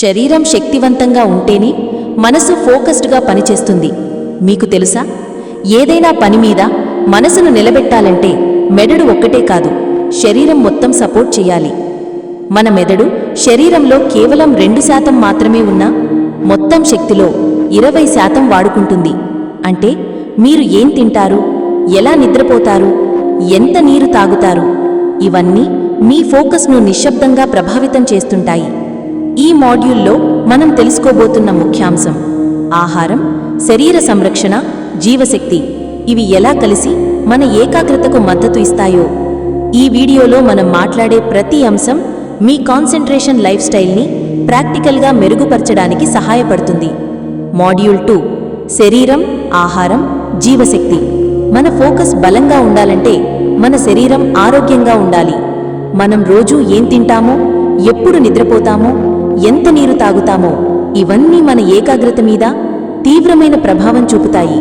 శరీరం శక్తివంతంగా ఉంటేనే మనసు ఫోకస్డ్గా పనిచేస్తుంది. మీకు తెలుసా, ఏదైనా పని మీద మనసును నిలబెట్టాలంటే మెదడు ఒక్కటే కాదు, శరీరం మొత్తం సపోర్ట్ చేయాలి. మన మెదడు శరీరంలో కేవలం 2% మాత్రమే ఉన్నా మొత్తం శక్తిలో 20% వాడుకుంటుంది. అంటే మీరు ఏం తింటారు, ఎలా నిద్రపోతారు, ఎంత నీరు తాగుతారు, ఇవన్నీ మీ ఫోకస్ను నిశ్శబ్దంగా ప్రభావితం చేస్తుంటాయి. ఈ మాడ్యూల్లో మనం తెలుసుకోబోతున్న ముఖ్యాంశం ఆహారం, శరీర సంరక్షణ, జీవశక్తి ఇవి ఎలా కలిసి మన ఏకాగ్రతకు మద్దతు ఇస్తాయో. ఈ వీడియోలో మనం మాట్లాడే ప్రతి అంశం మీ కాన్సంట్రేషన్ లైఫ్ స్టైల్ని ప్రాక్టికల్గా మెరుగుపరచడానికి సహాయపడుతుంది. మాడ్యూల్ 2 శరీరం, ఆహారం, జీవశక్తి. మన ఫోకస్ బలంగా ఉండాలంటే మన శరీరం ఆరోగ్యంగా ఉండాలి. మనం రోజూ ఏం తింటామో, ఎప్పుడు నిద్రపోతామో, ఎంత నీరు తాగుతామో ఇవన్నీ మన ఏకాగ్రత మీద తీవ్రమైన ప్రభావం చూపుతాయి.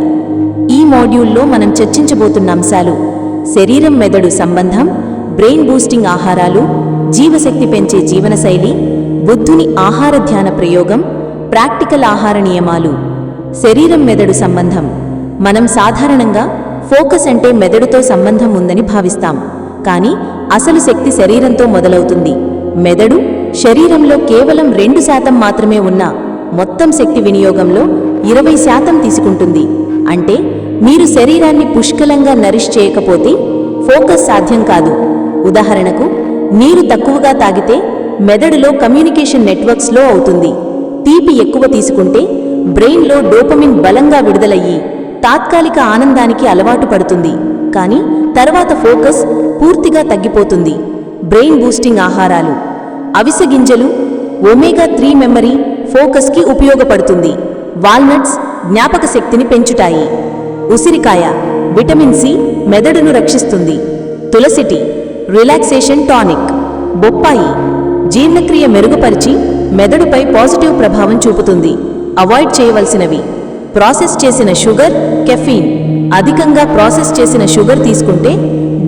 ఈ మాడ్యూల్లో మనం చర్చించబోతున్న అంశాలు శరీరం మెదడు సంబంధం, బ్రెయిన్ బూస్టింగ్ ఆహారాలు, జీవశక్తి పెంచే జీవనశైలి, బుద్ధుని ఆహార ధ్యాన ప్రయోగం, ప్రాక్టికల్ ఆహార నియమాలు. శరీరం మెదడు సంబంధం. మనం సాధారణంగా ఫోకస్ అంటే మెదడుతో సంబంధం ఉందని భావిస్తాం, కానీ అసలు శక్తి శరీరంతో మొదలవుతుంది. మెదడు శరీరంలో కేవలం 2% మాత్రమే ఉన్న మొత్తం శక్తి వినియోగంలో 20% తీసుకుంటుంది. అంటే మీరు శరీరాన్ని పుష్కలంగా నరిష్ చేయకపోతే ఫోకస్ సాధ్యం కాదు. ఉదాహరణకు, నీరు తక్కువగా తాగితే మెదడులో కమ్యూనికేషన్ నెట్వర్క్ స్లో అవుతుంది. తీపి ఎక్కువ తీసుకుంటే బ్రెయిన్లో డోపమిన్ బలంగా విడుదలయ్యి తాత్కాలిక ఆనందానికి అలవాటు పడుతుంది, కానీ తర్వాత ఫోకస్ పూర్తిగా తగ్గిపోతుంది. బ్రెయిన్ బూస్టింగ్ ఆహారాలు. అవిసె గింజలు, ఒమేగా-3 మెమరీ ఫోకస్కి ఉపయోగపడుతుంది. వాల్నట్స్ జ్ఞాపక శక్తిని పెంచుతాయి. ఉసిరికాయ విటమిన్ సి మెదడును రక్షిస్తుంది. తులసి టీ రిలాక్సేషన్ టానిక్. బొప్పాయి జీర్ణక్రియ మెరుగుపరిచి మెదడుపై పాజిటివ్ ప్రభావం చూపుతుంది. అవాయిడ్ చేయవలసినవి ప్రాసెస్ చేసిన షుగర్, కెఫీన్. అధికంగా ప్రాసెస్ చేసిన షుగర్ తీసుకుంటే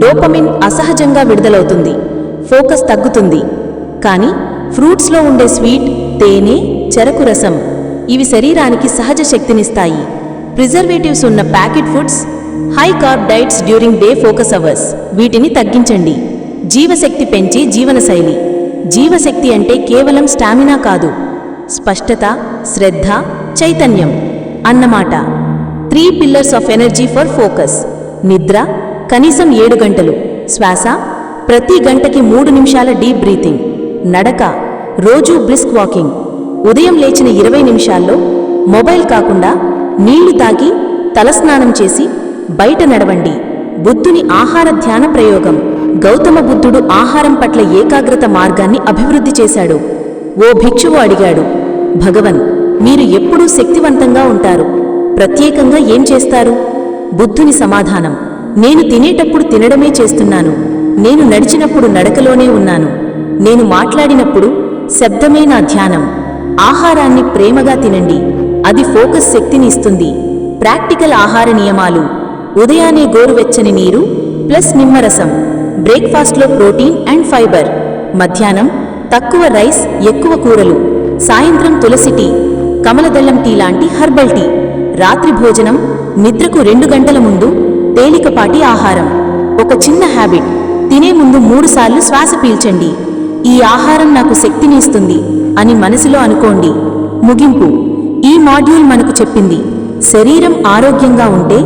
డోపమిన్ అసహజంగా విడుదలవుతుంది, ఫోకస్ తగ్గుతుంది. కానీ ఫ్రూట్స్లో ఉండే స్వీట్, తేనె, చెరకు రసం ఇవి శరీరానికి సహజ శక్తినిస్తాయి. ప్రిజర్వేటివ్స్ ఉన్న packet foods, high carb diets during day focus hours వీటిని తగ్గించండి. జీవశక్తి పెంచే జీవనశైలి. జీవశక్తి అంటే కేవలం స్టామినా కాదు, స్పష్టత, శ్రద్ధ, చైతన్యం అన్నమాట. 3 pillars of energy for focus. నిద్ర కనీసం 7 గంటలు. శ్వాస ప్రతి గంటకి 3 నిమిషాల డీప్ బ్రీతింగ్. నడక రోజూ బ్రిస్క్ వాకింగ్. ఉదయం లేచిన 20 నిమిషాల్లో మొబైల్ కాకుండా నీళ్లు తాగి తలస్నానం చేసి బయట నడవండి. బుద్ధుని ఆహార ధ్యాన ప్రయోగం. గౌతమ బుద్ధుడు ఆహారం పట్ల ఏకాగ్రత మార్గాన్ని అభివృద్ధి చేశాడు. ఓ భిక్షువు అడిగాడు, భగవన్, మీరు ఎప్పుడూ శక్తివంతంగా ఉంటారు, ప్రత్యేకంగా ఏం చేస్తారు? బుద్ధుని సమాధానం, నేను తినేటప్పుడు తినడమే చేస్తున్నాను, నేను నడిచినప్పుడు నడకలోనే ఉన్నాను, నేను మాట్లాడినప్పుడు శబ్దమే నా ధ్యానం. ఆహారాన్ని ప్రేమగా తినండి, అది ఫోకస్ శక్తిని ఇస్తుంది. ప్రాక్టికల్ ఆహార నియమాలు. ఉదయాన్నే గోరువెచ్చని నీరు ప్లస్ నిమ్మరసం. బ్రేక్ఫాస్ట్లో ప్రోటీన్ అండ్ ఫైబర్. మధ్యాహ్నం తక్కువ రైస్, ఎక్కువ కూరలు. సాయంత్రం తులసి టీ, కమలదళం టీ లాంటి హర్బల్ టీ. రాత్రి భోజనం నిద్రకు 2 గంటల ముందు తేలికపాటి ఆహారం. ఒక చిన్న హ్యాబిట్, తినే ముందు 3 సార్లు శ్వాస పీల్చండి. ఈ ఆహారం నాకు శక్తిని ఇస్తుంది అని మనసులో అనుకోండి. ముగింపు. ఈ మాడ్యూల్ మనకు చెప్పింది, శరీరం ఆరోగ్యంగా ఉంటే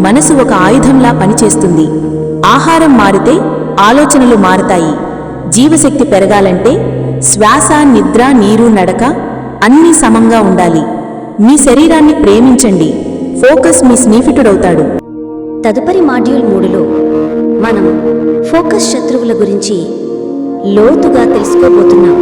మనసు ఒక ఆయుధంలా పనిచేస్తుంది. ఆహారం మారితే ఆలోచనలు మారతాయి. జీవశక్తి పెరగాలంటే శ్వాస, నిద్ర, నీరు, నడక అన్నీ సమంగా ఉండాలి. మీ శరీరాన్ని ప్రేమించండి, ఫోకస్ మీ స్నేహితుడవుతాడు. తదుపరి మాడ్యూల్ 3లో మనం ఫోకస్ శత్రువుల గురించి లోతుగా తెలుసుకోబోతున్నాం.